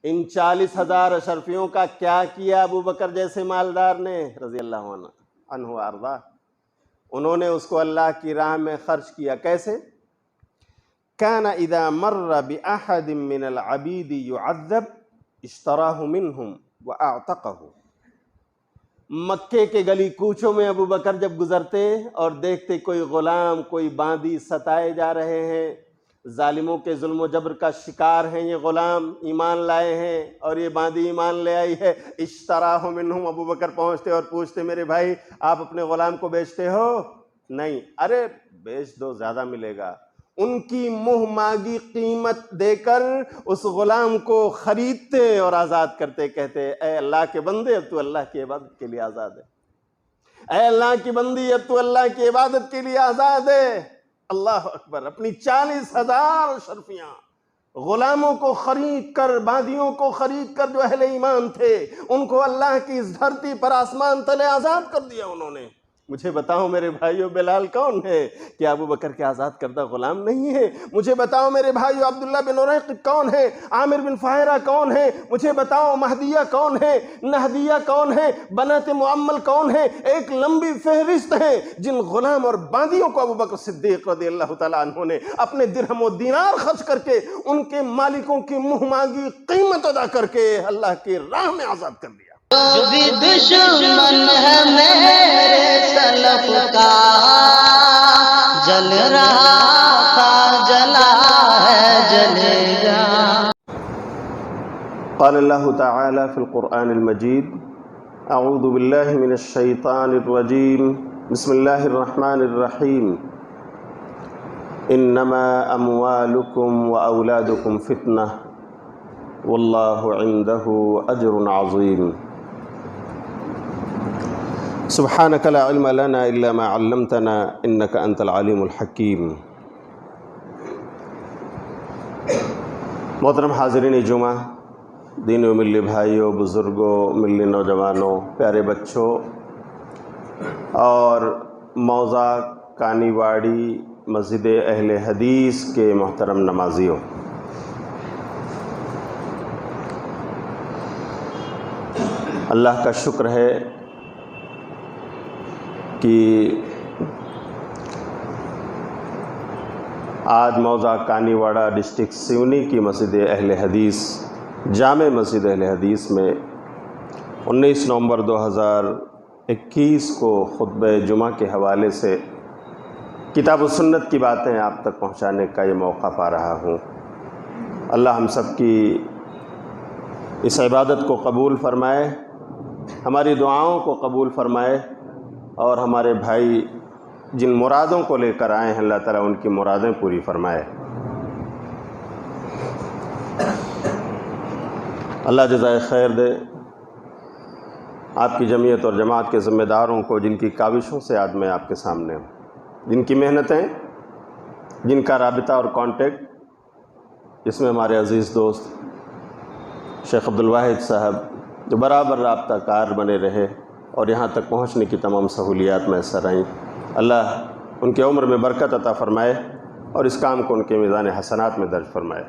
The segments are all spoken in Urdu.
ان 40,000 اشرفیوں کا کیا کیا ابو بکر جیسے مالدار نے رضی اللہ عنہ وارضاہ؟ انہوں نے اس کو اللہ کی راہ میں خرچ کیا. کیسے؟ كان اذا مر باحد من العبید يعذب اشتراہ منہم واعتقہ. مکے کے گلی کوچوں میں ابو بکر جب گزرتے اور دیکھتے کوئی غلام، کوئی باندی ستائے جا رہے ہیں، ظالموں کے ظلم و جبر کا شکار ہیں، یہ غلام ایمان لائے ہیں اور یہ باندی ایمان لے آئی ہے، اشتراہ منہم. ابو بکر پہنچتے اور پوچھتے میرے بھائی آپ اپنے غلام کو بیچتے ہو؟ نہیں. ارے بیچ دو، زیادہ ملے گا. ان کی منہ مانگی قیمت دے کر اس غلام کو خریدتے اور آزاد کرتے، کہتے اے اللہ کے بندے اب تو اللہ کی عبادت کے لیے آزاد ہے، اے اللہ کی بندی اب تو اللہ کی عبادت کے لیے آزاد ہے. اللہ اکبر. اپنی 40,000 شرفیاں غلاموں کو خرید کر، باندیوں کو خرید کر جو اہل ایمان تھے ان کو اللہ کی اس دھرتی پر آسمان تلے آزاد کر دیا انہوں نے. مجھے بتاؤ میرے بھائیو بلال کون ہے؟ کیا ابو بکر کے آزاد کردہ غلام نہیں ہے؟ مجھے بتاؤ میرے بھائیو عبداللہ بن اریق کون ہے؟ عامر بن فہرہ کون ہے؟ مجھے بتاؤ مہدیہ کون ہے؟ نہدیہ کون ہے؟ بنات معمل کون ہے؟ ایک لمبی فہرست ہے جن غلام اور باندیوں کو ابو بکر صدیق رضی اللہ تعالیٰ عنہ نے اپنے درہم و دینار خرچ کر کے ان کے مالکوں کی منہ مانگی قیمت ادا کر کے اللہ کی راہ میں آزاد کر دیا. جو بھی دشمن ہے میرے سلف کا جل رہا تھا جلا ہے جلے گا. قال اللہ تعالی فی القرآن المجید اعوذ باللہ من الشیطان الرجیم بسم اللہ الرحمن الرحیم انما اموالکم واولادکم فتنہ واللہ عندہ اجر عظیم. سبحانک لا علم لنا الا ما علمتنا انک انت العلیم الحکیم. محترم حاضرین جمعہ، دین و ملی بھائیوں، بزرگوں، ملی نوجوانوں، پیارے بچوں اور موضع کانی واڑی مسجد اہل حدیث کے محترم نمازیوں، اللہ کا شکر ہے کہ آج موضع کانی واڑہ ڈسٹرکٹ سیونی کی مسجد اہل حدیث، جامع مسجد اہل حدیث میں 19 نومبر 2021 کو خطبہ جمعہ کے حوالے سے کتاب و سنت کی باتیں آپ تک پہنچانے کا یہ موقع پا رہا ہوں. اللہ ہم سب کی اس عبادت کو قبول فرمائے، ہماری دعاؤں کو قبول فرمائے اور ہمارے بھائی جن مرادوں کو لے کر آئے ہیں اللہ تعالیٰ ان کی مرادیں پوری فرمائے. اللہ جزائے خیر دے آپ کی جمعیت اور جماعت کے ذمہ داروں کو جن کی کاوشوں سے آج میں آپ کے سامنے ہوں، جن کی محنتیں، جن کا رابطہ اور کانٹیکٹ، جس میں ہمارے عزیز دوست شیخ عبدالواحد صاحب جو برابر رابطہ کار بنے رہے اور یہاں تک پہنچنے کی تمام سہولیات میسر آئیں. اللہ ان کے عمر میں برکت عطا فرمائے اور اس کام کو ان کے میزان حسنات میں درج فرمائے.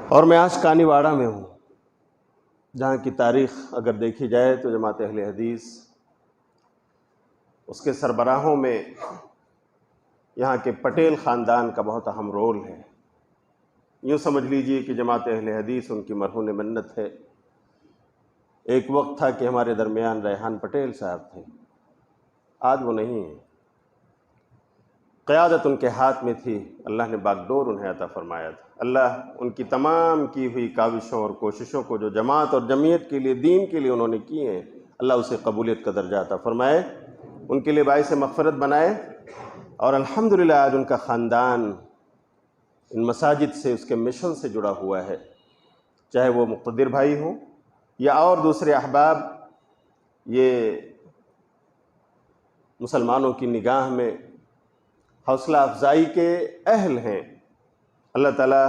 اور میں آج کانی واڑہ میں ہوں جہاں کی تاریخ اگر دیکھی جائے تو جماعت اہل حدیث، اس کے سربراہوں میں یہاں کے پٹیل خاندان کا بہت اہم رول ہے. یوں سمجھ لیجئے کہ جماعت اہل حدیث ان کی مرہون منت ہے. ایک وقت تھا کہ ہمارے درمیان ریحان پٹیل صاحب تھے، آج وہ نہیں ہیں. قیادت ان کے ہاتھ میں تھی، اللہ نے باغ ڈور انہیں عطا فرمایا تھا. اللہ ان کی تمام کی ہوئی کاوشوں اور کوششوں کو جو جماعت اور جمعیت کے لیے، دین کے لیے انہوں نے کی ہیں، اللہ اسے قبولیت کا درجہ عطا فرمائے، ان کے لیے باعث مغفرت بنائے. اور الحمدللہ آج ان کا خاندان ان مساجد سے، اس کے مشن سے جڑا ہوا ہے، چاہے وہ مقتدر بھائی ہوں یا اور دوسرے احباب. یہ مسلمانوں کی نگاہ میں حوصلہ افزائی کے اہل ہیں. اللہ تعالیٰ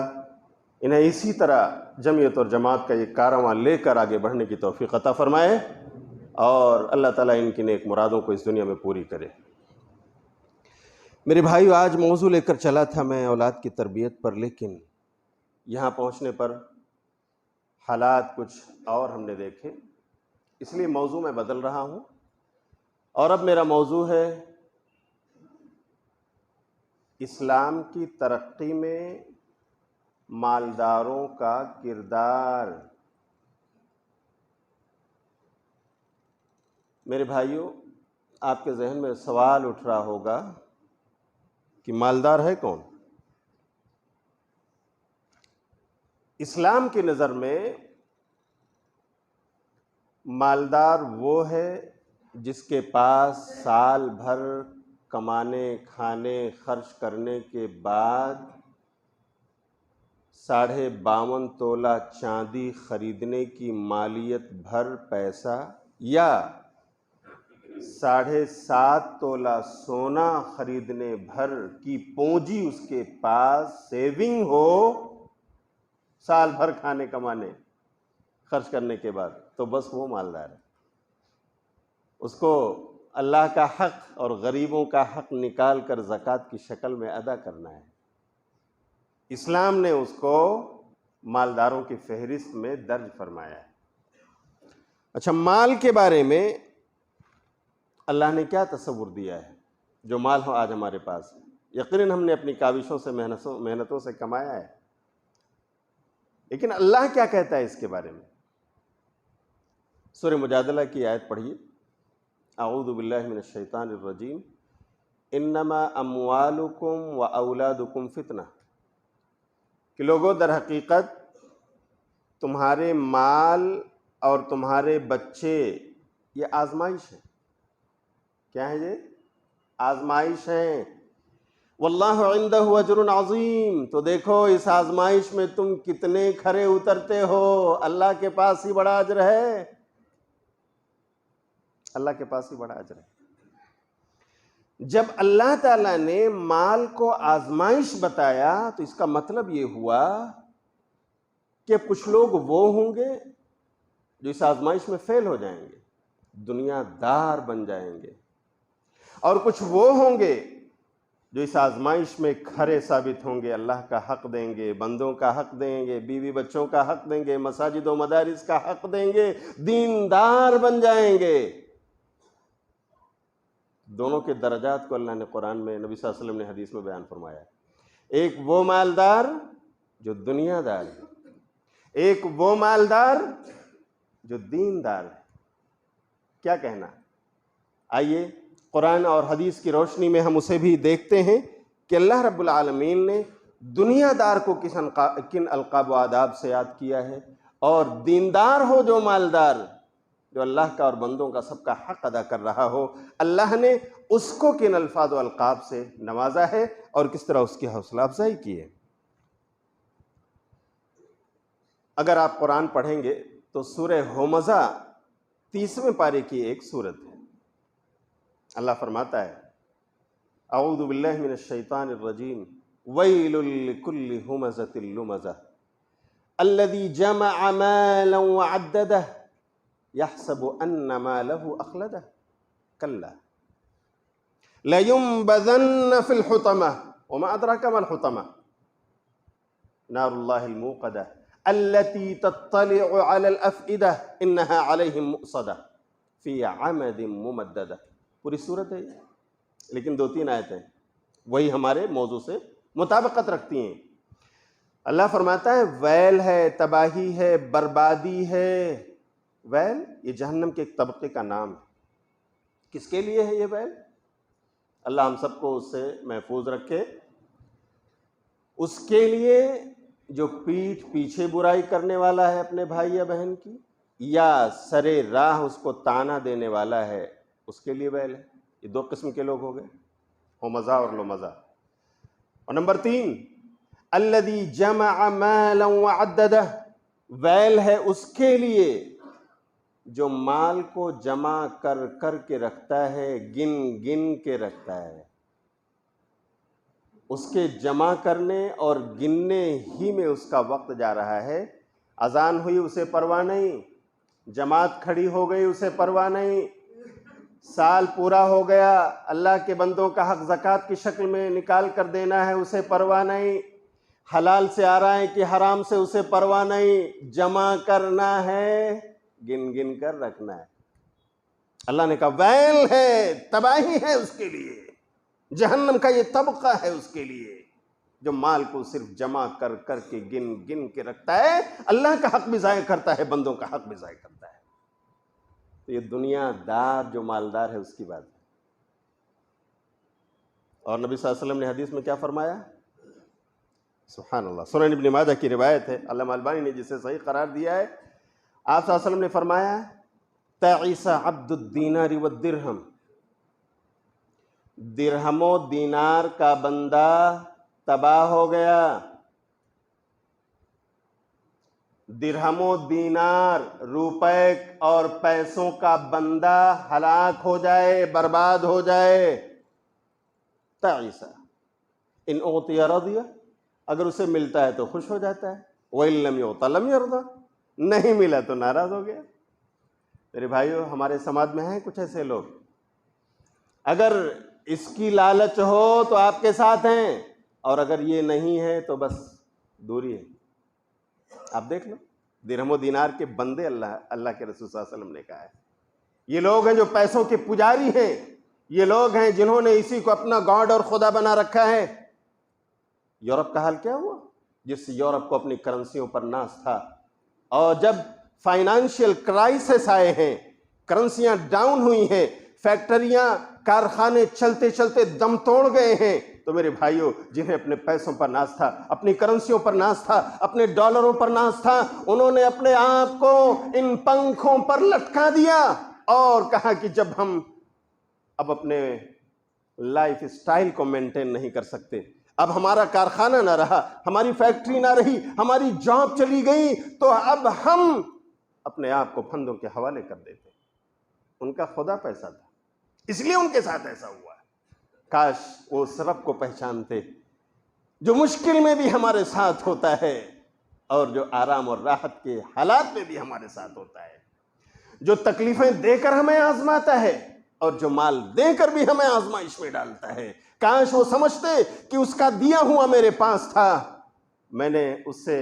انہیں اسی طرح جمعیت اور جماعت کا یہ کارواں لے کر آگے بڑھنے کی توفیق عطا فرمائے اور اللہ تعالیٰ ان کی نیک مرادوں کو اس دنیا میں پوری کرے. میرے بھائیو، آج موضوع لے کر چلا تھا میں اولاد کی تربیت پر، لیکن یہاں پہنچنے پر حالات کچھ اور ہم نے دیکھے، اس لیے موضوع میں بدل رہا ہوں، اور اب میرا موضوع ہے اسلام کی ترقی میں مالداروں کا کردار۔ میرے بھائیوں، آپ کے ذہن میں سوال اٹھ رہا ہوگا کہ مالدار ہے کون؟ اسلام کی نظر میں مالدار وہ ہے جس کے پاس سال بھر کمانے کھانے خرچ کرنے کے بعد 52.5 تولہ چاندی خریدنے کی مالیت بھر پیسہ یا 7.5 تولہ سونا خریدنے بھر کی پونجی اس کے پاس سیونگ ہو سال بھر کھانے کمانے خرچ کرنے کے بعد، تو بس وہ مالدار ہے۔ اس کو اللہ کا حق اور غریبوں کا حق نکال کر زکوٰۃ کی شکل میں ادا کرنا ہے۔ اسلام نے اس کو مالداروں کی فہرست میں درج فرمایا ہے۔ اچھا، مال کے بارے میں اللہ نے کیا تصور دیا ہے؟ جو مال ہو آج ہمارے پاس، یقیناً ہم نے اپنی کاوشوں سے محنتوں سے کمایا ہے، لیکن اللہ کیا کہتا ہے اس کے بارے میں؟ سورہ مجادلہ کی آیت پڑھیے، اعوذ باللہ من الشیطان الرجیم، انما اموالکم و اولادکم فتنہ، کہ لوگوں در حقیقت تمہارے مال اور تمہارے بچے یہ آزمائش ہے۔ کیا ہے یہ؟ آزمائش ہے۔ واللہ عندہ اجر عظیم، تو دیکھو اس آزمائش میں تم کتنے کھرے اترتے ہو، اللہ کے پاس ہی بڑا اجر ہے، اللہ کے پاس ہی بڑا اجر ہے۔ جب اللہ تعالیٰ نے مال کو آزمائش بتایا تو اس کا مطلب یہ ہوا کہ کچھ لوگ وہ ہوں گے جو اس آزمائش میں فیل ہو جائیں گے، دنیا دار بن جائیں گے، اور کچھ وہ ہوں گے جو اس آزمائش میں کھرے ثابت ہوں گے، اللہ کا حق دیں گے، بندوں کا حق دیں گے، بیوی بچوں کا حق دیں گے، مساجد و مدارس کا حق دیں گے، دیندار بن جائیں گے۔ دونوں کے درجات کو اللہ نے قرآن میں، نبی صلی اللہ علیہ وسلم نے حدیث میں بیان فرمایا ہے۔ ایک وہ مالدار جو دنیا دار ہے، ایک وہ مالدار جو دیندار ہے۔ کیا کہنا؟ آئیے قرآن اور حدیث کی روشنی میں ہم اسے بھی دیکھتے ہیں کہ اللہ رب العالمین نے دنیا دار کو کن القاب و آداب سے یاد کیا ہے، اور دیندار ہو جو مالدار، جو اللہ کا اور بندوں کا سب کا حق ادا کر رہا ہو، اللہ نے اس کو کن الفاظ و القاب سے نوازا ہے اور کس طرح اس کی حوصلہ افزائی کی ہے۔ اگر آپ قرآن پڑھیں گے تو سورہ ہمزہ 30ویں پارے کی ایک سورت ہے۔ اللہ فرماتا ہے، اعوذ باللہ من الشیطان الرجیم، ویل لکل ہمزۃ لمزہ الذی جمع مالا وعددہ یحسب ان مالہ اخلدہ کلا لینبذن فی الحطمہ وما ادراک ما الحطمہ نار اللہ الموقدہ التي تطلع على الافئدہ انها علیہم مؤصدہ فی عمد ممددہ۔ پوری صورت ہے، لیکن 2-3 آیتیں وہی ہمارے موضوع سے مطابقت رکھتی ہیں۔ اللہ فرماتا ہے ویل ہے، تباہی ہے، بربادی ہے۔ ویل یہ جہنم کے ایک طبقے کا نام ہے۔ کس کے لیے ہے یہ ویل؟ اللہ ہم سب کو اس سے محفوظ رکھے۔ اس کے لیے جو پیٹھ پیچھے برائی کرنے والا ہے اپنے بھائی یا بہن کی، یا سرے راہ اس کو تانا دینے والا ہے، اس کے لیے ویل ہے۔ یہ 2 قسم کے لوگ ہو گئے، ہمزہ اور لمزہ۔ اور نمبر 3، الذی جمع مالا وعددہ، ویل ہے اس کے لیے جو مال کو جمع کر کر کے رکھتا ہے، گن گن کے رکھتا ہے۔ اس کے جمع کرنے اور گننے ہی میں اس کا وقت جا رہا ہے۔ اذان ہوئی اسے پرواہ نہیں، جماعت کھڑی ہو گئی اسے پرواہ نہیں، سال پورا ہو گیا اللہ کے بندوں کا حق زکوٰۃ کی شکل میں نکال کر دینا ہے اسے پرواہ نہیں، حلال سے آ رہا ہے کہ حرام سے اسے پرواہ نہیں، جمع کرنا ہے، گن گن کر رکھنا ہے۔ اللہ نے کہا ویل ہے، تباہی ہے اس کے لیے، جہنم کا یہ طبقہ ہے اس کے لیے جو مال کو صرف جمع کر کر کے گن گن کے رکھتا ہے، اللہ کا حق بھی ضائع کرتا ہے، بندوں کا حق بھی ضائع کرتا ہے۔ تو یہ دنیا دار جو مالدار ہے اس کی بات ہے۔ اور نبی صلی اللہ علیہ وسلم نے حدیث میں کیا فرمایا؟ سبحان اللہ، سنن ابن ماجہ کی روایت ہے، علامہ البانی نے جسے صحیح قرار دیا ہے۔ آپ صلی اللہ علیہ وسلم نے فرمایا تعیس عبد الدینار والدرہم، درہم و دینار کا بندہ تباہ ہو گیا، درہم و دینار روپے اور پیسوں کا بندہ ہلاک ہو جائے، برباد ہو جائے۔ تعیسہ ان اعطی رضی، اگر اسے ملتا ہے تو خوش ہو جاتا ہے، وَإِن لَمْ يُعْطَ لَمْ يَرْضَ، نہیں ملا تو ناراض ہو گیا۔ میرے بھائیو، ہمارے سماج میں ہیں کچھ ایسے لوگ، اگر اس کی لالچ ہو تو آپ کے ساتھ ہیں، اور اگر یہ نہیں ہے تو بس دوری ہے۔ آپ دیکھ لو، درہم و دینار کے بندے اللہ کے رسول صلی اللہ علیہ وسلم نے کہا ہے، یہ لوگ ہیں جو پیسوں کے پجاری ہیں، یہ لوگ ہیں جنہوں نے اسی کو اپنا گاڈ اور خدا بنا رکھا ہے۔ یورپ کا حال کیا ہوا؟ جس یورپ کو اپنی کرنسیوں پر ناز تھا، اور جب فائنانشیل کرائسس آئے ہیں، کرنسیاں ڈاؤن ہوئی ہیں، فیکٹریاں کارخانے چلتے چلتے دم توڑ گئے ہیں، تو میرے بھائیوں، جنہیں اپنے پیسوں پر ناز تھا، اپنی کرنسیوں پر ناز تھا، اپنے ڈالروں پر ناز تھا، انہوں نے اپنے آپ کو ان پنکھوں پر لٹکا دیا اور کہا کہ جب ہم اب اپنے لائف سٹائل کو مینٹین نہیں کر سکتے، اب ہمارا کارخانہ نہ رہا، ہماری فیکٹری نہ رہی، ہماری جاب چلی گئی، تو اب ہم اپنے آپ کو پھندوں کے حوالے کر دیتے۔ ان کا خدا پیسہ تھا، اس لیے ان کے ساتھ ایسا ہوا۔ کاش وہ اس رب کو پہچانتے جو مشکل میں بھی ہمارے ساتھ ہوتا ہے، اور جو آرام اور راحت کے حالات میں بھی ہمارے ساتھ ہوتا ہے، جو تکلیفیں دے کر ہمیں آزماتا ہے اور جو مال دے کر بھی ہمیں آزمائش میں ڈالتا ہے۔ کاش وہ سمجھتے کہ اس کا دیا ہوا میرے پاس تھا، میں نے اس سے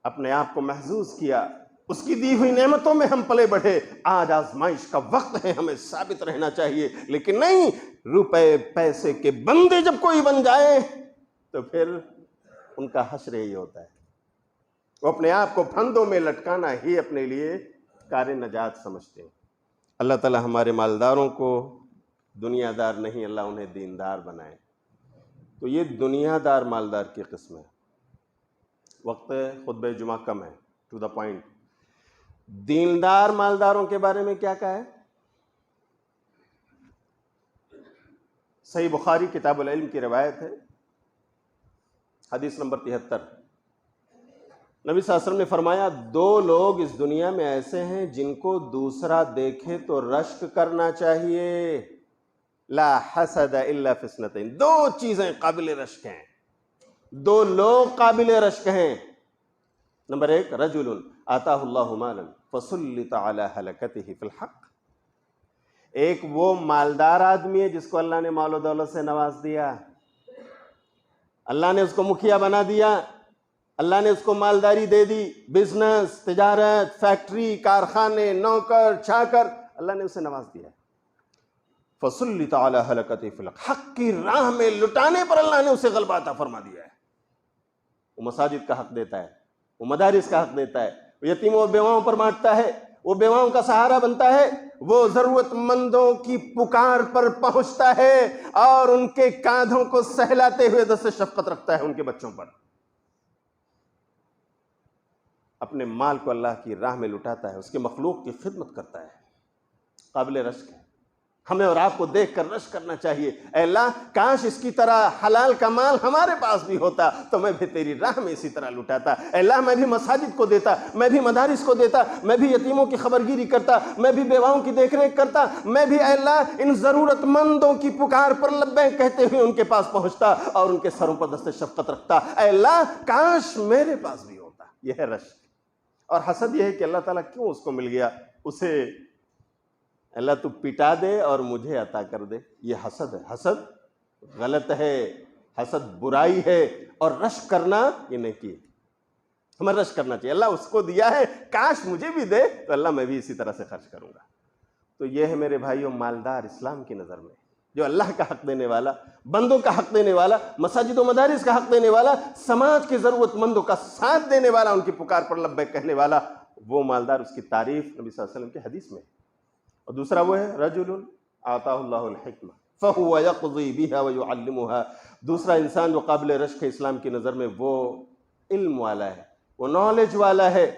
اپنے آپ کو محظوظ کیا، اس کی دی ہوئی نعمتوں میں ہم پلے بڑھے۔ آج آزمائش کا وقت ہے، ہمیں ثابت رہنا چاہیے، لیکن نہیں، روپے پیسے کے بندے جب کوئی بن جائے تو پھر ان کا حشر یہی ہوتا ہے، وہ اپنے آپ کو پھندوں میں لٹکانا ہی اپنے لیے کار نجات سمجھتے ہیں۔ اللہ تعالی ہمارے مالداروں کو دنیا دار نہیں، اللہ انہیں دیندار بنائے۔ تو یہ دنیا دار مالدار کی قسم ہے۔ وقت خطبہ جمعہ کم ہے، ٹو دا پوائنٹ۔ دیندار مالداروں کے بارے میں کیا کہا ہے؟ صحیح بخاری کتاب العلم کی روایت ہے، حدیث نمبر 73۔ نبی صلی اللہ علیہ وسلم نے فرمایا، دو لوگ اس دنیا میں ایسے ہیں جن کو دوسرا دیکھے تو رشک کرنا چاہیے۔ لا حسد الا فی اثنتین، دو چیزیں قابل رشک ہیں، دو لوگ قابل رشک ہیں۔ نمبر 1، رجل آتاہ اللہ مالا فسلط علی ہلکتہ فی الحق، ایک وہ مالدار آدمی ہے جس کو اللہ نے مال و دولت سے نواز دیا، اللہ نے اس کو مکھیا بنا دیا، اللہ نے اس کو مالداری دے دی، بزنس، تجارت، فیکٹری، کارخانے، نوکر چاکر، اللہ نے اسے نواز دیا۔ فسلط علی ہلکتہ فی الحق، حق کی راہ میں لٹانے پر اللہ نے اسے غلبہ عطا فرما دیا ہے۔ وہ مساجد کا حق دیتا ہے، وہ مدارس کا حق دیتا ہے، وہ یتیموں اور بیواؤں پر بانٹتا ہے، وہ بیواؤں کا سہارا بنتا ہے، وہ ضرورت مندوں کی پکار پر پہنچتا ہے اور ان کے کاندھوں کو سہلاتے ہوئے دست شفقت رکھتا ہے ان کے بچوں پر، اپنے مال کو اللہ کی راہ میں لٹاتا ہے، اس کے مخلوق کی خدمت کرتا ہے، قابل رشک ہے۔ ہمیں اور آپ کو دیکھ کر رشک کرنا چاہیے، اے اللہ کاش اس کی طرح حلال کا مال ہمارے پاس بھی ہوتا تو میں بھی تیری راہ میں اسی طرح لٹاتا، اے اللہ میں بھی مساجد کو دیتا، میں بھی مدارس کو دیتا، میں بھی یتیموں کی خبرگیری کرتا، میں بھی بیواؤں کی دیکھ ریکھ کرتا، میں بھی اے اللہ ان ضرورت مندوں کی پکار پر لبیک کہتے ہوئے ان کے پاس پہنچتا اور ان کے سروں پر دست شفقت رکھتا، اے اللہ کاش میرے پاس بھی ہوتا۔ یہ ہے رشک۔ اور حسد یہ ہے کہ اللہ تعالیٰ کیوں اس کو مل گیا، اسے اللہ تو پٹا دے اور مجھے عطا کر دے، یہ حسد ہے۔ حسد غلط ہے، حسد برائی ہے اور رشک کرنا یہ نیکی ہے. ہمیں رشک کرنا چاہیے. اللہ اس کو دیا ہے، کاش مجھے بھی دے تو اللہ میں بھی اسی طرح سے خرچ کروں گا. تو یہ ہے میرے بھائیوں مالدار اسلام کی نظر میں، جو اللہ کا حق دینے والا، بندوں کا حق دینے والا، مساجد و مدارس کا حق دینے والا، سماج کے ضرورت مندوں کا ساتھ دینے والا، ان کی پکار پر لبیک کہنے والا، وہ مالدار، اس کی تعریف نبی صلی اللہ علیہ وسلم کی حدیث میں. اور دوسرا وہ ہے رجل آتاہ اللہ الحکمہ فہو یقضی بہا ویعلمہا. دوسرا انسان جو قابل رشک ہے اسلام کی نظر میں، وہ علم والا ہے، وہ نالج والا ہے،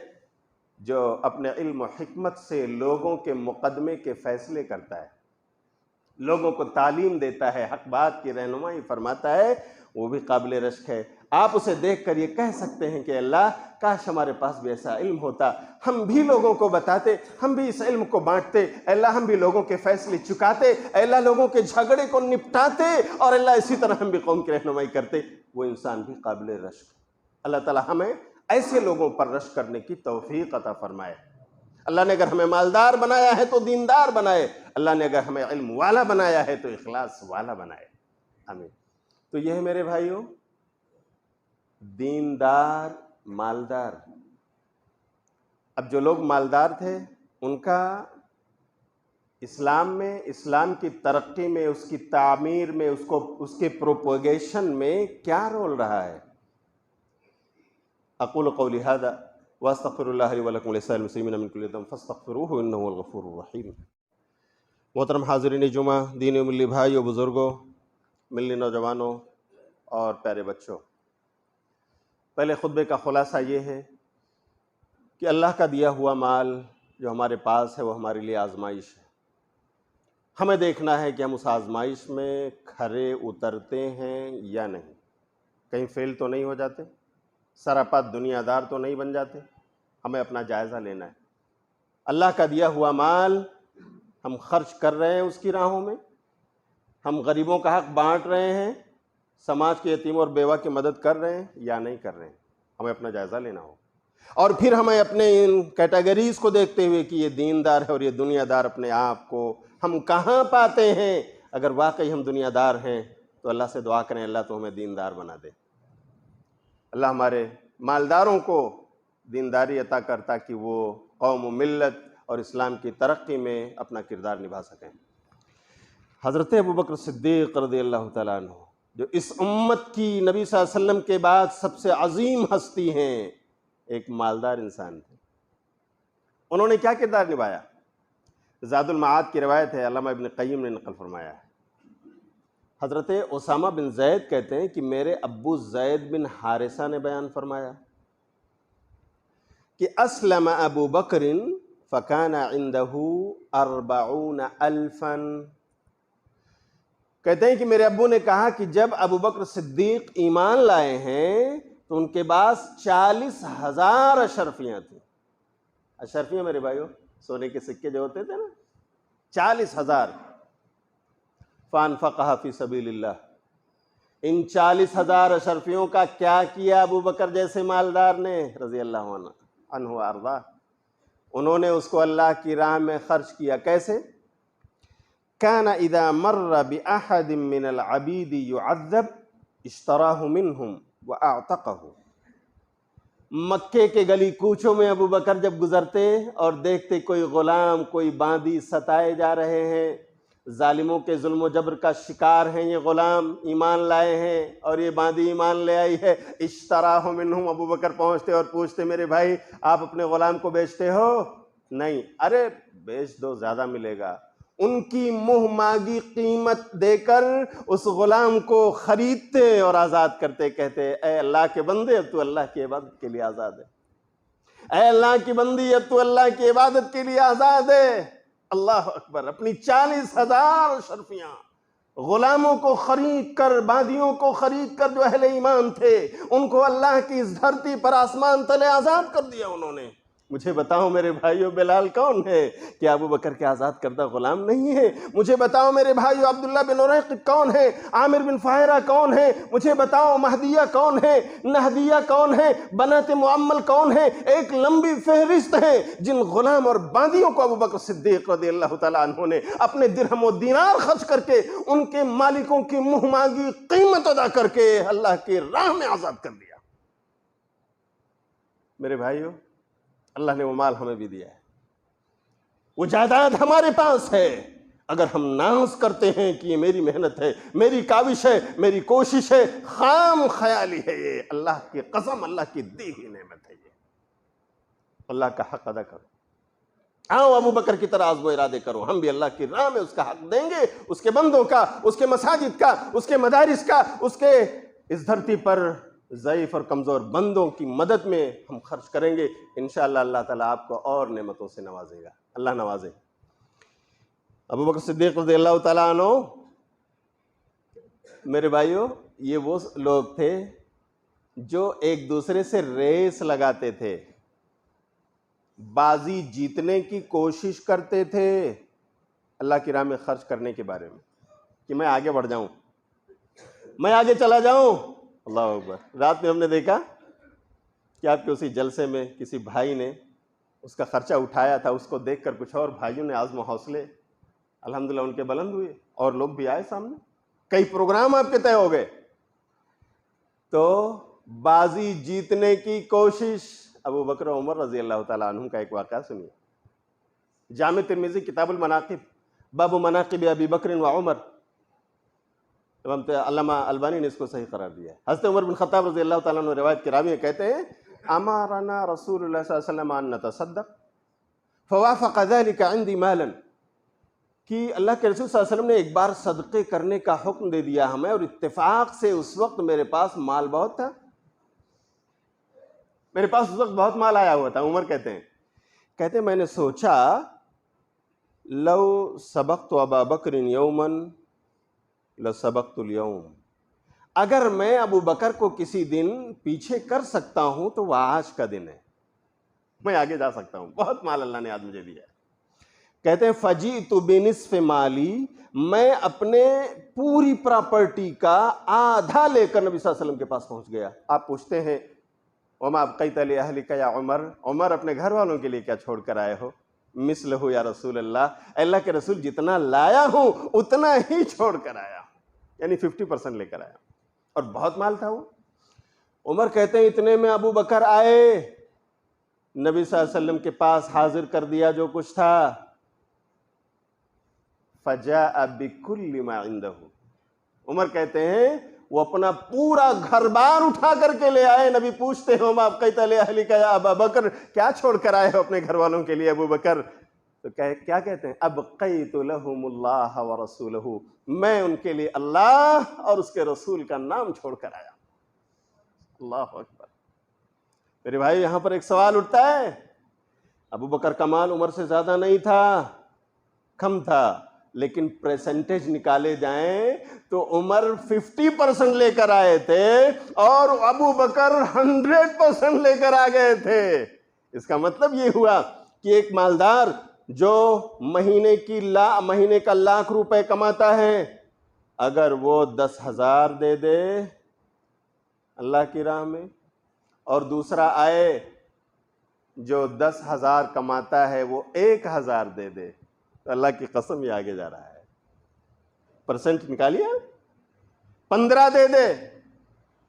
جو اپنے علم و حکمت سے لوگوں کے مقدمے کے فیصلے کرتا ہے، لوگوں کو تعلیم دیتا ہے، حق بات کی رہنمائی فرماتا ہے. وہ بھی قابل رشک ہے. آپ اسے دیکھ کر یہ کہہ سکتے ہیں کہ اللہ کاش ہمارے پاس بھی ایسا علم ہوتا، ہم بھی لوگوں کو بتاتے، ہم بھی اس علم کو بانٹتے، اللہ ہم بھی لوگوں کے فیصلے چکاتے، اللہ لوگوں کے جھگڑے کو نپٹاتے، اور اللہ اسی طرح ہم بھی قوم کی رہنمائی کرتے. وہ انسان بھی قابل رشک. اللہ تعالی ہمیں ایسے لوگوں پر رشک کرنے کی توفیق عطا فرمائے. اللہ نے اگر ہمیں مالدار بنایا ہے تو دیندار بنائے، اللہ نے اگر ہمیں علم والا بنایا ہے تو اخلاص والا بنائے. آمین. تو یہ ہے میرے بھائیوں دیندار مالدار. اب جو لوگ مالدار تھے ان کا اسلام میں، اسلام کی ترقی میں، اس کی تعمیر میں، اس کے پروپیگیشن میں کیا رول رہا ہے؟ اقول قولی ھذا واستغفر اللہ لی ولکم ولسائر المسلمین من کل ذنب فاستغفروہ انہ هو الغفور الرحیم. محترم حاضرین جمعہ، دینی و ملی بھائیوں، بزرگوں، ملی نوجوانوں اور پیارے بچوں، پہلے خطبے کا خلاصہ یہ ہے کہ اللہ کا دیا ہوا مال جو ہمارے پاس ہے وہ ہمارے لیے آزمائش ہے. ہمیں دیکھنا ہے کہ ہم اس آزمائش میں کھرے اترتے ہیں یا نہیں، کہیں فیل تو نہیں ہو جاتے، سراپا دنیا دار تو نہیں بن جاتے. ہمیں اپنا جائزہ لینا ہے. اللہ کا دیا ہوا مال ہم خرچ کر رہے ہیں اس کی راہوں میں، ہم غریبوں کا حق بانٹ رہے ہیں، سماج کے یتیموں اور بیوہ کی مدد کر رہے ہیں یا نہیں کر رہے ہیں. ہمیں اپنا جائزہ لینا ہو. اور پھر ہمیں اپنے ان کیٹیگریز کو دیکھتے ہوئے کہ یہ دیندار ہے اور یہ دنیا دار، اپنے آپ کو ہم کہاں پاتے ہیں. اگر واقعی ہم دنیا دار ہیں تو اللہ سے دعا کریں اللہ تو ہمیں دیندار بنا دے. اللہ ہمارے مالداروں کو دینداری عطا کرتا کہ وہ قوم و ملت اور اسلام کی ترقی میں اپنا کردار نبھا سکیں. حضرت ابوبکر صدیق رضی اللہ تعالیٰ عنہ جو اس امت کی نبی صلی اللہ علیہ وسلم کے بعد سب سے عظیم ہستی ہیں، ایک مالدار انسان تھے. انہوں نے کیا کردار نبھایا؟ زاد المعاد کی روایت ہے، علامہ ابن قیم نے نقل فرمایا ہے. حضرت اسامہ بن زید کہتے ہیں کہ میرے ابو زید بن حارثہ نے بیان فرمایا کہ اسلم ابو بکر فکان عنده 40,000. کہتے ہیں کہ میرے ابو نے کہا کہ جب ابو بکر صدیق ایمان لائے ہیں تو ان کے پاس 40,000 اشرفیاں تھیں. اشرفیاں میرے بھائیو سونے کے سکے جو ہوتے تھے نا، 40,000. فانفقها فی سبیل اللہ. ان 40,000 اشرفیوں کا کیا کیا ابو بکر جیسے مالدار نے رضی اللہ عنہ وارضاہ؟ انہوں نے اس کو اللہ کی راہ میں خرچ کیا. کیسے؟ كان اذا مر باحد من العبید يعذب اشتراہ منہم واعتقہ. مکے کے گلی کوچوں میں ابو بکر جب گزرتے اور دیکھتے کوئی غلام، کوئی باندی ستائے جا رہے ہیں، ظالموں کے ظلم و جبر کا شکار ہیں، یہ غلام ایمان لائے ہیں اور یہ باندی ایمان لے آئی ہے، اشتراہ منہم. ابو بکر پہنچتے اور پوچھتے میرے بھائی آپ اپنے غلام کو بیچتے ہو؟ نہیں. ارے بیچ دو، زیادہ ملے گا. ان کی منہ مانگی قیمت دے کر اس غلام کو خریدتے اور آزاد کرتے، کہتے اے اللہ کے بندے اب تو اللہ کی عبادت کے لیے آزاد ہے، اے اللہ کی بندی اب تو اللہ کی عبادت کے لیے آزاد ہے. اللہ اکبر. اپنی 40,000 اشرفیاں غلاموں کو خرید کر، باندیوں کو خرید کر جو اہل ایمان تھے ان کو اللہ کی اس دھرتی پر آسمان تلے آزاد کر دیا انہوں نے. مجھے بتاؤ میرے بھائیو بلال کون ہے؟ کیا ابو بکر کے آزاد کردہ غلام نہیں ہے؟ مجھے بتاؤ میرے بھائیو عبداللہ بن اریق کون ہے؟ عامر بن فہرہ کون ہے؟ مجھے بتاؤ مہدیہ کون ہے؟ نہدیہ کون ہے؟ بنات معمل کون ہے؟ ایک لمبی فہرست ہے جن غلام اور باندیوں کو ابو بکر صدیق رضی اللہ تعالیٰ عنہ نے اپنے درہم و دینار خرچ کر کے ان کے مالکوں کی منہ مانگی قیمت ادا کر کے اللہ کی راہ میں آزاد کر دیا۔ میرے بھائیو اللہ نے وہ مال ہمیں بھی دیا ہے، وہ جائیداد ہمارے پاس ہے۔ اگر ہم ناز کرتے ہیں کہ یہ میری محنت ہے، میری کاوش ہے، میری کوشش ہے، خام خیالی ہے، یہ اللہ کی قسم اللہ کی دی ہوئی نعمت ہے، یہ اللہ کا حق ادا کرو۔ آؤ ابو بکر کی طرح عزم و ارادے کرو، ہم بھی اللہ کی راہ میں اس کا حق دیں گے، اس کے بندوں کا، اس کے مساجد کا، اس کے مدارس کا، اس کے اس دھرتی پر ضعیف اور کمزور بندوں کی مدد میں ہم خرچ کریں گے۔ انشاءاللہ اللہ تعالیٰ آپ کو اور نعمتوں سے نوازے گا، اللہ نوازے۔ ابو بکر صدیق رضی اللہ تعالیٰ عنہ، میرے بھائیو، یہ وہ لوگ تھے جو ایک دوسرے سے ریس لگاتے تھے، بازی جیتنے کی کوشش کرتے تھے اللہ کی راہ میں خرچ کرنے کے بارے میں، کہ میں آگے بڑھ جاؤں، میں آگے چلا جاؤں۔ اللہ اکبر۔ رات میں ہم نے دیکھا کہ آپ کے اسی جلسے میں کسی بھائی نے اس کا خرچہ اٹھایا تھا، اس کو دیکھ کر کچھ اور بھائیوں نے عزم و حوصلے الحمدللہ ان کے بلند ہوئے اور لوگ بھی آئے سامنے، کئی پروگرام آپ کے طے ہو گئے۔ تو بازی جیتنے کی کوشش، ابو بکر و عمر رضی اللہ تعالیٰ عنہ کا ایک واقعہ سنیے۔ جامع ترمذی کتاب المناقب، باب مناقب ابی بکر و عمر، علامہ البانی نے اس کو صحیح قرار دیا ہے۔ حضرت عمر بن خطاب رضی اللہ تعالیٰ عنہ روایت کے راوی کہتے ہیں امرنا رسول اللہ صلی اللہ علیہ وسلم ان نتصدق فوافق ذلك عندي مالا، کہ اللہ کے رسول صلی اللہ علیہ وسلم نے ایک بار صدقے کرنے کا حکم دے دیا ہمیں، اور اتفاق سے اس وقت میرے پاس مال بہت تھا، میرے پاس اس وقت بہت مال آیا ہوا تھا۔ عمر کہتے ہیں میں نے سوچا لو سبقت ابا بکر یوما لسبقت اليوم، اگر میں ابو بکر کو کسی دن پیچھے کر سکتا ہوں تو وہ آج کا دن ہے، میں آگے جا سکتا ہوں، بہت مال اللہ نے آج مجھے دیا ہے۔ کہتے ہیں فجئت بنصف مالی، میں اپنے پوری پراپرٹی کا آدھا لے کر نبی صلی اللہ علیہ وسلم کے پاس پہنچ گیا۔ آپ پوچھتے ہیں وما ابقیت لأہلک یا عمر، عمر اپنے گھر والوں کے لیے کیا چھوڑ کر آئے ہو؟ مثلہ یا رسول اللہ کے رسول جتنا لایا ہوں اتنا ہی چھوڑ کر آیا، یعنی 50% لے کر آیا، اور بہت مال تھا وہ۔ عمر کہتے ہیں اتنے میں ابو بکر آئے، نبی صلی اللہ علیہ وسلم کے پاس حاضر کر دیا جو کچھ تھا۔ فجاء بكل ما عنده، عمر کہتے ہیں وہ اپنا پورا گھر بار اٹھا کر کے لے آئے۔ نبی پوچھتے ہیں وما ابقیت لأہلک یا ابا بکر، کیا چھوڑ کر آئے ہو اپنے گھر والوں کے لیے ابو بکر؟ تو کیا کہتے ہیں ابقیت لهم اللہ ورسولہ، میں ان کے لیے اللہ اور اس کے رسول کا نام چھوڑ کر آیا۔ اللہ اکبر۔ میرے بھائی یہاں پر ایک سوال اٹھتا ہے، ابو بکر کا مال عمر سے زیادہ نہیں تھا، کم تھا، لیکن پرسنٹیج نکالے جائیں تو عمر 50% لے کر آئے تھے اور ابو بکر 100% لے کر آ گئے تھے۔ اس کا مطلب یہ ہوا کہ ایک مالدار جو مہینے کا 1,00,000 روپے کماتا ہے، اگر وہ 10,000 دے دے اللہ کی راہ میں، اور دوسرا آئے جو 10,000 کماتا ہے وہ 1,000 دے دے، تو اللہ کی قسم یہ آگے جا رہا ہے۔ پرسنٹ نکالیے، 15 دے دے،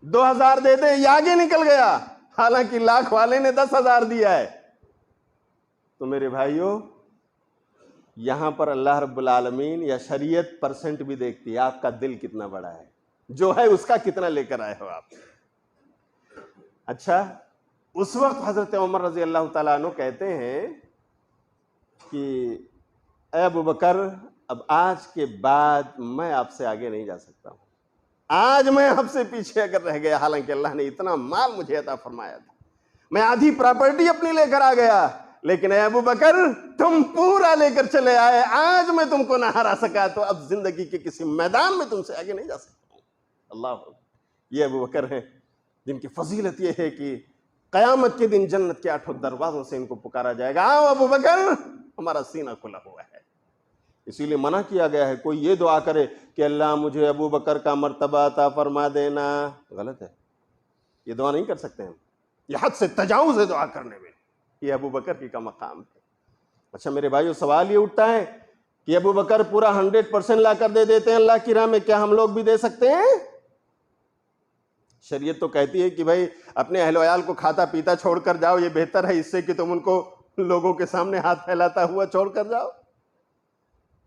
2,000 دے دے، یہ آگے نکل گیا، حالانکہ لاکھ والے نے 10,000 دیا ہے۔ تو میرے بھائیوں، یہاں پر اللہ رب العالمین یا شریعت پرسنٹ بھی دیکھتی ہے، آپ کا دل کتنا بڑا ہے، جو ہے اس کا کتنا لے کر آئے ہو آپ۔ اچھا، اس وقت حضرت عمر رضی اللہ تعالیٰ عنہ کہتے ہیں کہ اے ابو بکر، اب آج کے بعد میں آپ سے آگے نہیں جا سکتا ہوں، آج میں آپ سے پیچھے اگر رہ گیا، حالانکہ اللہ نے اتنا مال مجھے عطا فرمایا تھا، میں آدھی پراپرٹی اپنی لے کر آ گیا، لیکن اے ابو بکر تم پورا لے کر چلے آئے، آج میں تم کو نہ ہرا سکا تو اب زندگی کے کسی میدان میں تم سے آگے نہیں جا سکتا ہوں۔ اللہ، یہ ابو بکر ہیں جن کی فضیلت یہ ہے کہ قیامت کے دن جنت کے 8 دروازوں سے ان کو پکارا جائے گا، آؤ ابو بکر، ہمارا سینہ کھلا ہوا ہے۔ اسی لیے منع کیا گیا ہے کوئی یہ دعا کرے کہ اللہ مجھے ابو بکر کا مرتبہ عطا فرما دینا، غلط ہے، یہ دعا نہیں کر سکتے ہم، یہ حد سے تجاوز ہے دعا کرنے میں، یہ ابو بکر کی کا مقام ہے۔ اچھا میرے بھائیو، سوال یہ اٹھتا ہے کہ ابو بکر پورا 100% لا کر دے دیتے ہیں اللہ کی راہ میں، کیا ہم لوگ بھی دے سکتے ہیں؟ شریعت تو کہتی ہے کہ بھائی اپنے اہل و عیال کو کھاتا پیتا چھوڑ کر جاؤ، یہ بہتر ہے اس سے کہ تم ان کو لوگوں کے سامنے ہاتھ پھیلاتا ہوا چھوڑ کر جاؤ۔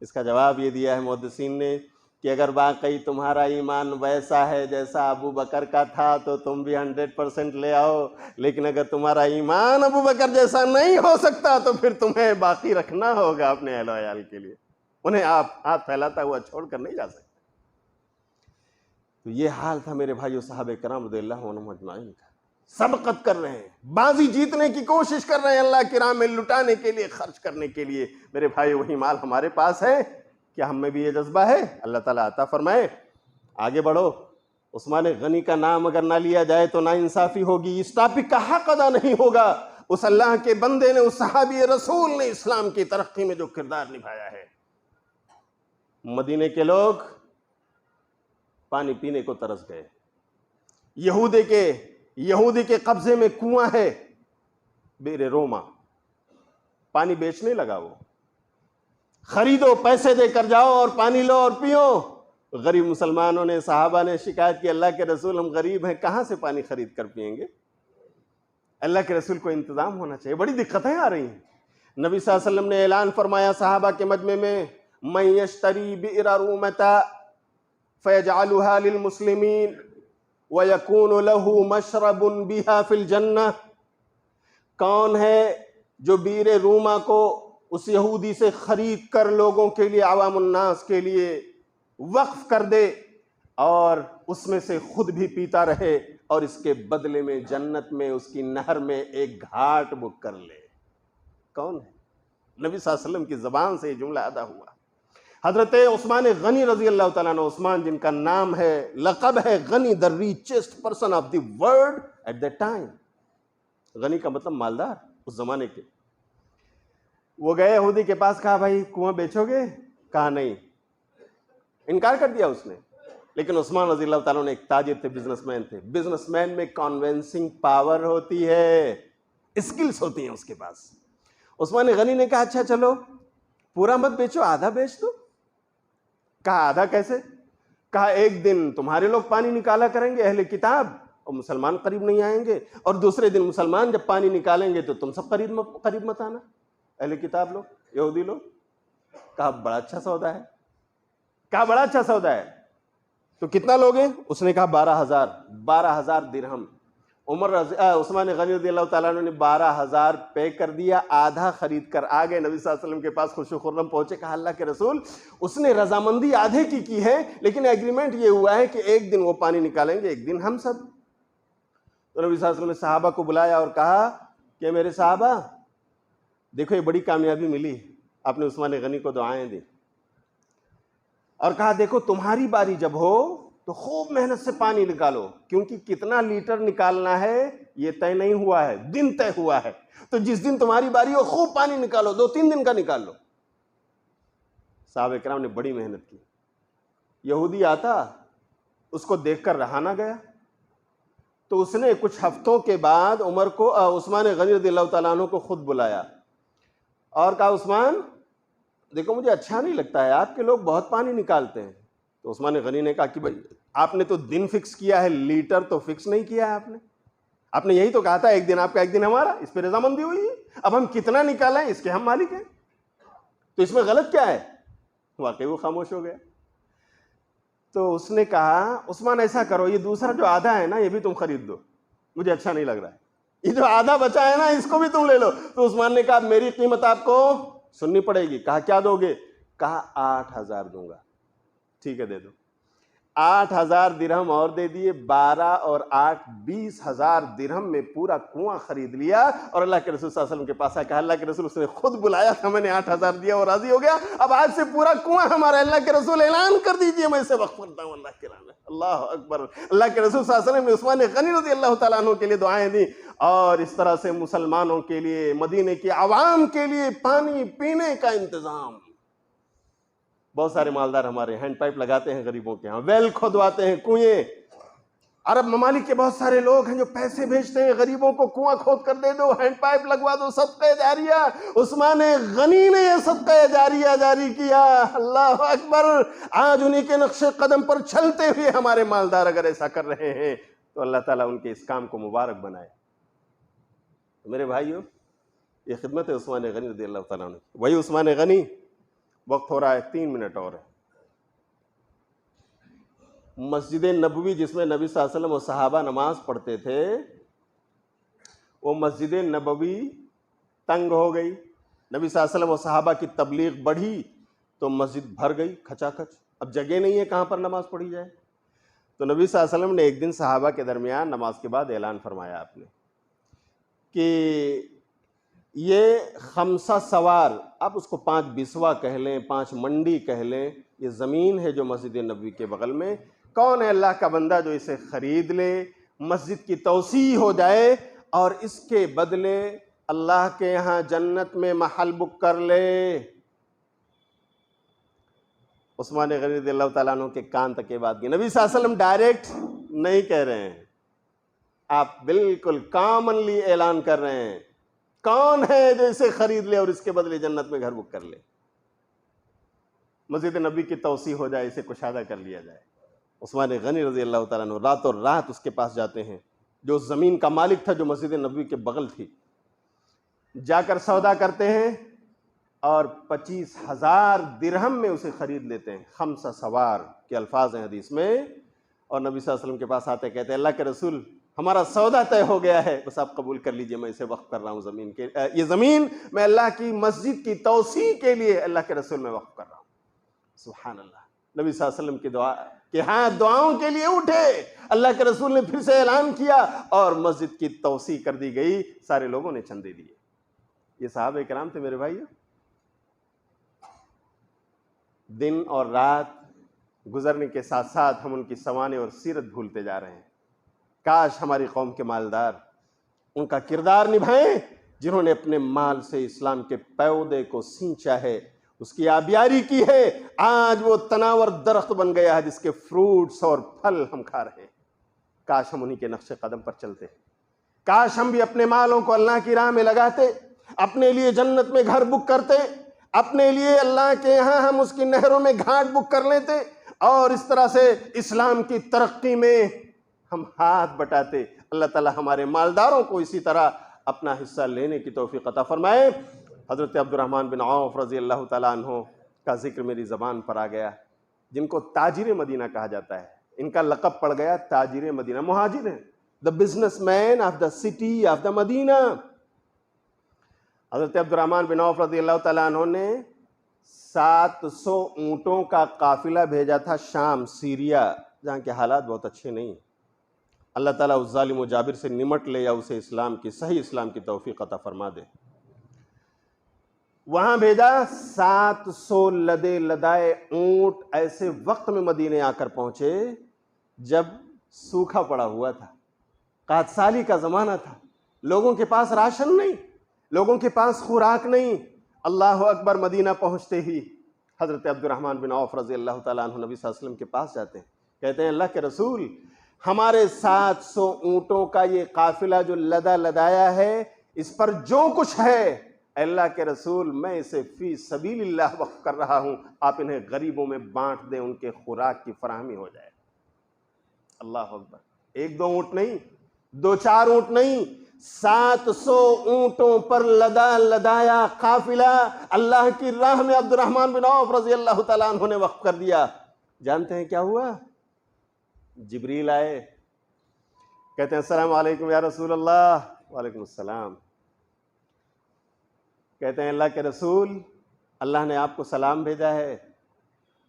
اس کا جواب یہ دیا ہے محدثین نے کہ اگر واقعی تمہارا ایمان ویسا ہے جیسا ابو بکر کا تھا تو تم بھی 100% لے آؤ، لیکن اگر تمہارا ایمان ابو بکر جیسا نہیں ہو سکتا تو پھر تمہیں باقی رکھنا ہوگا اپنے اہل و عیال کے لیے، انہیں آپ ہاتھ پھیلاتا ہوا چھوڑ کر نہیں جا سکتے۔ تو یہ حال تھا میرے بھائیو صحابہ کرام رضی اللہ عنہم اجمعین کا، سبقت کر رہے ہیں، بازی جیتنے کی کوشش کر رہے ہیں اللہ کی راہ میں، لٹانے کے لیے، خرچ کرنے کے لیے۔ میرے بھائی وہی مال ہمارے پاس ہے، کیا ہم میں بھی یہ جذبہ ہے؟ اللہ تعالیٰ عطا فرمائے، آگے بڑھو۔ عثمان غنی کا نام اگر نہ لیا جائے تو ناانصافی ہوگی، اس ٹاپک کا حق ادا نہیں ہوگا۔ اس اللہ کے بندے نے، اس صحابی رسول نے اسلام کی ترقی میں جو کردار نبھایا ہے۔ مدینے کے لوگ پانی پینے کو ترس گئے، یہودی کے قبضے میں کنواں ہے بئر روما، پانی بیچنے لگا، وہ خریدو، پیسے دے کر جاؤ اور پانی لو اور پیو۔ غریب مسلمانوں نے، صحابہ نے شکایت کی، اللہ کے رسول ہم غریب ہیں، کہاں سے پانی خرید کر پئیں گے؟ اللہ کے رسول کو انتظام ہونا چاہیے، بڑی دقتیں آ رہی ہیں۔ نبی صلی اللہ علیہ وسلم نے اعلان فرمایا صحابہ کے مجمع میں، من یشتری بئر رومتا فیجعلها للمسلمین وَيَكُونُ لَهُ مَشْرَبٌ بِهَا فِي الْجَنَّةِ، کون ہے جو بئر روما کو اس یہودی سے خرید کر لوگوں کے لیے، عوام الناس کے لیے وقف کر دے اور اس میں سے خود بھی پیتا رہے اور اس کے بدلے میں جنت میں اس کی نہر میں ایک گھاٹ بک کر لے؟ کون ہے؟ نبی صلی اللہ علیہ وسلم کی زبان سے یہ جملہ ادا ہوا۔ حضرت عثمان غنی رضی اللہ تعالیٰ عنہ، عثمان جن کا نام ہے، لقب ہے غنی، the richest person of the world at that time، غنی کا مطلب مالدار اس زمانے کے۔ وہ گئے یہودی کے پاس، کہا بھائی کنواں بیچو گے؟ کہا نہیں، انکار کر دیا اس نے۔ لیکن عثمان رضی اللہ تعالیٰ نے ایک تاجر تھے، بزنس مین تھے، بزنس مین میں کنونسنگ پاور ہوتی ہے، اسکلز ہوتی ہیں اس کے پاس۔ عثمان غنی نے کہا اچھا چلو پورا مت بیچو، آدھا بیچ دو۔ کہا آدھا کیسے؟ کہا ایک دن تمہارے لوگ پانی نکالا کریں گے اہل کتاب اور مسلمان قریب نہیں آئیں گے، اور دوسرے دن مسلمان جب پانی نکالیں گے تو تم سب قریب مت آنا، اہل کتاب لوگ، یہودی لوگ۔ کہا بڑا اچھا سودا ہے، کہا بڑا اچھا سودا ہے۔ تو کتنا لوگے؟ اس نے کہا 12,000 درہم۔ عثمان غنی رضی اللہ تعالیٰ عنہ نے 12,000 پے کر دیا، آدھا خرید کر آ گئے نبی صلی اللہ علیہ وسلم کے پاس، خوش و خرم پہنچے۔ کہا اللہ کے رسول، اس نے رضامندی آدھے کی ہے، لیکن ایگریمنٹ یہ ہوا ہے کہ ایک دن وہ پانی نکالیں گے، ایک دن ہم سب۔ تو نبی صلی اللہ علیہ وسلم نے صحابہ کو بلایا اور کہا کہ میرے صحابہ دیکھو یہ بڑی کامیابی ملی، آپ نے عثمان غنی کو دعائیں دی، اور کہا دیکھو تمہاری باری جب ہو تو خوب محنت سے پانی نکالو، کیونکہ کتنا لیٹر نکالنا ہے یہ طے نہیں ہوا ہے، دن طے ہوا ہے، تو جس دن تمہاری باری ہو خوب پانی نکالو، 2-3 دن کا نکال لو۔ صحابہ کرام نے بڑی محنت کی۔ یہودی آتا، اس کو دیکھ کر رہا نہ گیا، تو اس نے کچھ ہفتوں کے بعد عثمان غنی رضی اللہ تعالیٰ عنہ کو خود بلایا اور کہا عثمان دیکھو مجھے اچھا نہیں لگتا ہے، آپ کے لوگ بہت پانی نکالتے ہیں۔ تو عثمان غنی نے کہا کہ بھائی آپ نے تو دن فکس کیا ہے، لیٹر تو فکس نہیں کیا ہے، آپ نے یہی تو کہا تھا ایک دن آپ کا ایک دن ہمارا، اس پہ رضامندی ہوئی ہے، اب ہم کتنا نکالیں اس کے ہم مالک ہیں، تو اس میں غلط کیا ہے؟ واقعی وہ خاموش ہو گیا۔ تو اس نے کہا عثمان ایسا کرو، یہ دوسرا جو آدھا ہے نا یہ بھی تم خرید دو، مجھے اچھا نہیں لگ رہا ہے، یہ جو آدھا بچا ہے نا اس کو بھی تم لے لو۔ تو عثمان نے کہا میری قیمت آپ کو سننی پڑے گی۔ کہا کیا دو گے؟ کہا 8,000 دوں گا۔ ٹھیک ہے دے دو۔ 8,000 درہم اور دے دیے، 12 اور 8 20,000 درہم میں پورا کنواں خرید لیا، اور اللہ کے رسول صلی اللہ علیہ وسلم کے پاس آ کہا اللہ کے رسول، اس نے خود بلایا تھا، میں نے 8,000 دیا اور راضی ہو گیا، اب آج سے پورا کنواں ہمارا، اللہ کے رسول اعلان کر دیجئے میں اسے وقف کرتا ہوں اللہ کے نام میں۔ اللہ اکبر۔ اللہ کے رسول صلی اللہ علیہ وسلم نے عثمان غنی رضی اللہ تعالیٰ عنہ کے لیے دعائیں دی، اور اس طرح سے مسلمانوں کے لیے، مدینے کی عوام کے لیے پانی پینے کا انتظام۔ بہت سارے مالدار ہمارے ہینڈ پائپ لگاتے ہیں غریبوں کے ہاں، ویل کھودواتے ہیں، کنویں۔ عرب ممالک کے بہت سارے لوگ ہیں جو پیسے بھیجتے ہیں غریبوں کو، کنواں کھود کر دے دو، ہینڈ پائپ لگوا دو، صدقہ جاریہ۔ عثمان غنی نے یہ صدقہ جاریہ جاری کیا، اللہ اکبر۔ آج انہی کے نقش قدم پر چلتے ہوئے ہمارے مالدار اگر ایسا کر رہے ہیں تو اللہ تعالیٰ ان کے اس کام کو مبارک بنائے۔ میرے بھائیو، یہ خدمت ہے عثمان غنی رضی اللہ تعالیٰ عنہ۔ وہی عثمان غنی، وقت ہو رہا ہے، 3 منٹ اور ہے۔ مسجد نبوی جس میں نبی صلی اللہ علیہ وسلم اور صحابہ نماز پڑھتے تھے، وہ مسجد نبوی تنگ ہو گئی، نبی صلی اللہ علیہ وسلم اور صحابہ کی تبلیغ بڑھی تو مسجد بھر گئی کھچا کھچ، اب جگہ نہیں ہے کہاں پر نماز پڑھی جائے۔ تو نبی صلی اللہ علیہ وسلم نے ایک دن صحابہ کے درمیان نماز کے بعد اعلان فرمایا آپ نے کہ یہ 5 سوار، آپ اس کو 5 بسوا کہہ لیں، 5 منڈی کہہ لیں، یہ زمین ہے جو مسجد نبوی کے بغل میں، کون ہے اللہ کا بندہ جو اسے خرید لے، مسجد کی توسیع ہو جائے اور اس کے بدلے اللہ کے یہاں جنت میں محل بک کر لے۔ عثمان غنی رضی اللہ تعالیٰ عنہ کے کان تک یہ بات گئی۔ نبی صلی اللہ علیہ وسلم ڈائریکٹ نہیں کہہ رہے ہیں، آپ بالکل کامنلی اعلان کر رہے ہیں، کون ہے جو اسے خرید لے اور اس کے بدلے جنت میں گھر بک کر لے، مسجد نبی کی توسیع ہو جائے، اسے کشادہ کر لیا جائے۔ عثمان غنی رضی اللہ تعالیٰ عنہ راتوں رات اس کے پاس جاتے ہیں، جو زمین کا مالک تھا جو مسجد نبوی کے بغل تھی، جا کر سودا کرتے ہیں اور 25,000 درہم میں اسے خرید لیتے ہیں، 5 سوار کے الفاظ ہیں حدیث میں، اور نبی صلی اللہ علیہ وسلم کے پاس آتے کہتے ہیں اللہ کے رسول ہمارا سودا طے ہو گیا ہے، بس آپ قبول کر لیجئے، میں اسے وقف کر رہا ہوں، زمین کے یہ زمین میں اللہ کی مسجد کی توسیع کے لیے اللہ کے رسول میں وقف کر رہا ہوں۔ سبحان اللہ۔ نبی صلی اللہ علیہ وسلم کی دعا کہ ہاں دعاؤں کے لیے اٹھے، اللہ کے رسول نے پھر سے اعلان کیا اور مسجد کی توسیع کر دی گئی، سارے لوگوں نے چندے دیے۔ یہ صحابہ کرام تھے میرے بھائیو۔ دن اور رات گزرنے کے ساتھ ساتھ ہم ان کی سوانح اور سیرت بھولتے جا رہے ہیں۔ کاش ہماری قوم کے مالدار ان کا کردار نبھائیں جنہوں نے اپنے مال سے اسلام کے پودے کو سینچا ہے، اس کی آبیاری کی ہے، آج وہ تناور درخت بن گیا ہے جس کے فروٹس اور پھل ہم کھا رہے ہیں۔ کاش ہم انہی کے نقش قدم پر چلتے، کاش ہم بھی اپنے مالوں کو اللہ کی راہ میں لگاتے، اپنے لیے جنت میں گھر بک کرتے، اپنے لیے اللہ کے یہاں ہم اس کی نہروں میں گھاٹ بک کر لیتے، اور اس طرح سے اسلام کی ترقی میں ہم ہاتھ بٹاتے۔ اللہ تعالی ہمارے مالداروں کو اسی طرح اپنا حصہ لینے کی توفیق عطا فرمائے۔ حضرت عبد الرحمن بن عوف رضی اللہ تعالیٰ عنہ کا ذکر میری زبان پر آ گیا، جن کو تاجر مدینہ کہا جاتا ہے، ان کا لقب پڑ گیا تاجر مدینہ، مہاجر ہیں، the businessman of the city of the مدینہ۔ حضرت عبد الرحمن بن عوف رضی اللہ تعالیٰ عنہ نے 700 اونٹوں کا قافلہ بھیجا تھا شام، سیریا، جہاں کے حالات بہت اچھے نہیں۔ اللہ تعالیٰ اس ظالم و جابر سے نمٹ لے یا اسے اسلام کی صحیح اسلام کی توفیق عطا فرما دے۔ وہاں بھیجا 700 لدے لدائے اونٹ، ایسے وقت میں مدینے آ کر پہنچے جب سوکھا پڑا ہوا تھا، قحط سالی کا زمانہ تھا، لوگوں کے پاس راشن نہیں، لوگوں کے پاس خوراک نہیں۔ اللہ اکبر۔ مدینہ پہنچتے ہی حضرت عبد الرحمن بن عوف رضی اللہ تعالیٰ عنہ نبی صلی اللہ علیہ وسلم کے پاس جاتے ہیں، کہتے ہیں اللہ کے رسول ہمارے 700 اونٹوں کا یہ قافلہ جو لدا لدایا ہے، اس پر جو کچھ ہے اے اللہ کے رسول میں اسے فی سبیل اللہ وقف کر رہا ہوں، آپ انہیں غریبوں میں بانٹ دیں، ان کے خوراک کی فراہمی ہو جائے۔ اللہ اکبر۔ 1-2 اونٹ نہیں، 2-4 اونٹ نہیں، 700 اونٹوں پر لدا لدایا قافلہ اللہ کی راہ میں عبد الرحمن بن عوف رضی اللہ تعالیٰ عنہ نے وقف کر دیا۔ جانتے ہیں کیا ہوا؟ جبریل آئے، کہتے ہیں السلام علیکم یا رسول اللہ۔ وعلیکم السلام۔ کہتے ہیں اللہ کے رسول اللہ نے آپ کو سلام بھیجا ہے،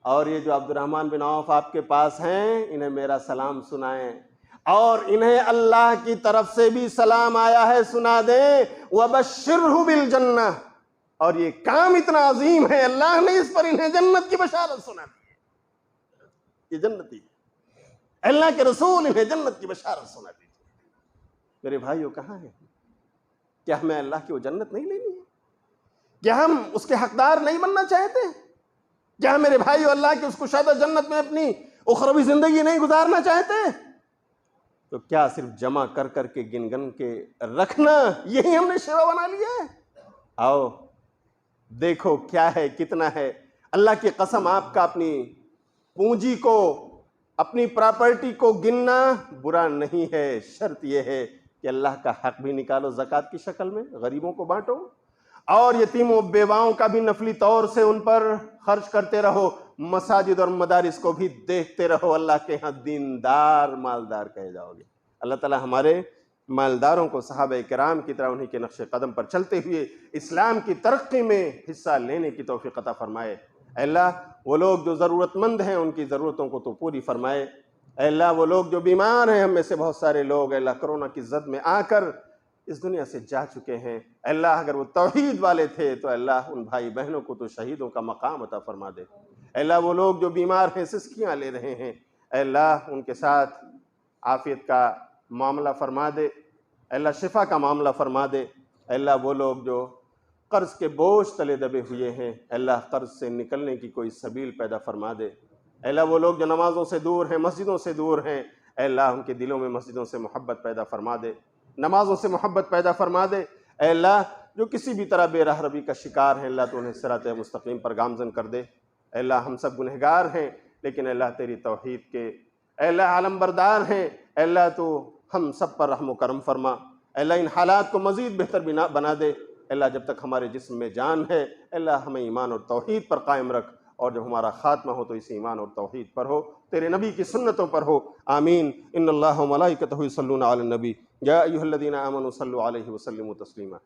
اور یہ جو عبد الرحمن بن عوف آپ کے پاس ہیں انہیں میرا سلام سنائیں، اور انہیں اللہ کی طرف سے بھی سلام آیا ہے سنا دیں، وَبَشِّرْهُ بِالْجَنَّةِ، اور یہ کام اتنا عظیم ہے اللہ نے اس پر انہیں جنت کی بشارت سنا دی، یہ جنتی ہے، اللہ کے رسول انہیں جنت کی بشارت سنا دی۔ میرے بھائیو کہاں ہیں؟ کیا ہمیں اللہ کی وہ جنت نہیں لینی ہے؟ کیا ہم اس کے حقدار نہیں بننا چاہتے؟ کیا میرے بھائیو اللہ کی اس کشادہ جنت میں اپنی اخروی زندگی نہیں گزارنا چاہتے؟ تو کیا صرف جمع کر کر کے گن گن کے رکھنا یہی ہم نے شیوا بنا لیا ہے؟ آؤ دیکھو کیا ہے کتنا ہے۔ اللہ کی قسم آپ کا اپنی پونجی کو، اپنی پراپرٹی کو گننا برا نہیں ہے، شرط یہ ہے کہ اللہ کا حق بھی نکالو زکوٰۃ کی شکل میں، غریبوں کو بانٹو، اور یتیموں بیواؤں کا بھی نفلی طور سے ان پر خرچ کرتے رہو، مساجد اور مدارس کو بھی دیکھتے رہو، اللہ کے ہاں دیندار مالدار کہے جاؤ گے۔ اللہ تعالی ہمارے مالداروں کو صحابہ کرام کی طرح انہی کے نقش قدم پر چلتے ہوئے اسلام کی ترقی میں حصہ لینے کی توفیق عطا فرمائے۔ اے اللہ وہ لوگ جو ضرورت مند ہیں ان کی ضرورتوں کو تو پوری فرمائے۔ اے اللہ وہ لوگ جو بیمار ہیں، ہم میں سے بہت سارے لوگ اے اللہ کرونا کی زد میں آ کر اس دنیا سے جا چکے ہیں، اے اللہ اگر وہ توحید والے تھے تو اے اللہ ان بھائی بہنوں کو تو شہیدوں کا مقام عطا فرما دے۔ اے اللہ وہ لوگ جو بیمار ہیں، سسکیاں لے رہے ہیں، اے اللہ ان کے ساتھ عافیت کا معاملہ فرما دے، اے اللہ شفا کا معاملہ فرما دے۔ اے اللہ وہ لوگ جو قرض کے بوجھ تلے دبے ہوئے ہیں، اے اللہ قرض سے نکلنے کی کوئی سبیل پیدا فرما دے۔ اے اللہ وہ لوگ جو نمازوں سے دور ہیں، مسجدوں سے دور ہیں، اے اللہ ان کے دلوں میں مسجدوں سے محبت پیدا فرما دے، نمازوں سے محبت پیدا فرما دے۔ اے اللہ جو کسی بھی طرح بے راہ روی کا شکار ہیں، اللہ تو انہیں صراط مستقیم پر گامزن کر دے۔ اے اللہ ہم سب گنہگار ہیں، لیکن اے اللہ تیری توحید کے اے اللہ عالم بردار ہیں، اے اللہ تو ہم سب پر رحم و کرم فرما۔ اے اللہ ان حالات کو مزید بہتر بنا دے۔ اے اللہ جب تک ہمارے جسم میں جان ہے، اے اللہ ہمیں ایمان اور توحید پر قائم رکھ، اور جب ہمارا خاتمہ ہو تو اس ایمان اور توحید پر ہو، تیرے نبی کی سنتوں پر ہو۔ آمین۔ ان اللہ و ملائکتہ یصلون علی النبی یا ایھا الذین آمنوا صلوا علیہ وسلموا تسلیما۔